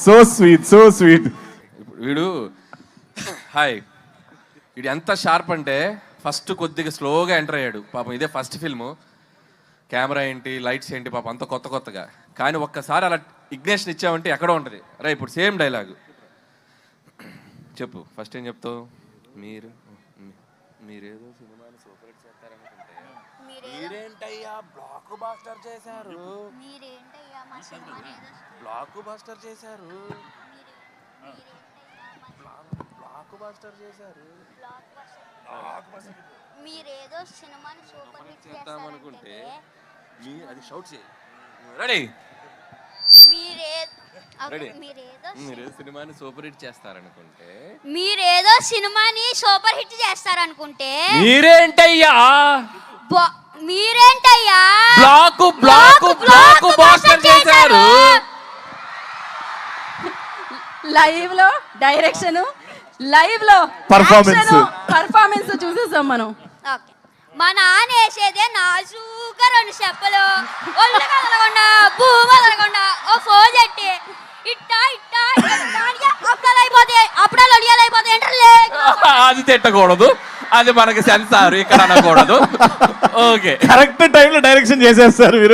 So sweet. వీడు hi, వీడు ఎంత షార్ప్ అంటే ఫస్ట్ కొద్దిగా స్లోగా ఎంటర్ అయ్యాడు పాపం. ఇదే ఫస్ట్ ఫిల్ము, కెమెరా ఏంటి, లైట్స్ ఏంటి, పాపం అంత కొత్తగా. కానీ ఒక్కసారి అలా ఇగ్నేషన్ ఇచ్చామంటే ఎక్కడో ఉంటుంది. రే ఇప్పుడు సేమ్ డైలాగు చెప్పు. ఫస్ట్ ఏం చెప్తావు? మీరేదో సినిమాని సూపర్ హిట్ చేస్తారనుకుంటే మీరేంటయ్యా బ్లాక్ బాస్టర్ చేశారు, బ్లాక్ బాస్టర్ చేశారు, బ్లాక్ బాస్టర్ చేశారు. మీరేదో సినిమాని సూపర్ హిట్ చేస్తామనుకుంటే అది షౌట్ చేయి. రెడీ? మీరేదో సినిమాని సూపర్ హిట్ చేస్తారనుకుంటే మీరేంటయ్యా బ్లాక్ బాస్టర్ చేశారు. లైవ్ లో డైరెక్షన్, లైవ్ లో పర్ఫార్మెన్స్ చూసేసాం మనం. మా నాన్న వేసేదే నాజూగా 2 చెప్పలు, ఒళ్ళు కదలకుండా భూమి కదలకుండా ఓ ఫోజ్ ఎట్టి ఇట్టా అప్పుడాలు ఒడియాలైపోతాయి. అది తిట్టకూడదు, అది మనకి సెన్సార్ ఇక్కడ అనకూడదు. ఓకే, కరెక్ట్ టైంలో డైరెక్షన్ చేసేస్తారు మీరు.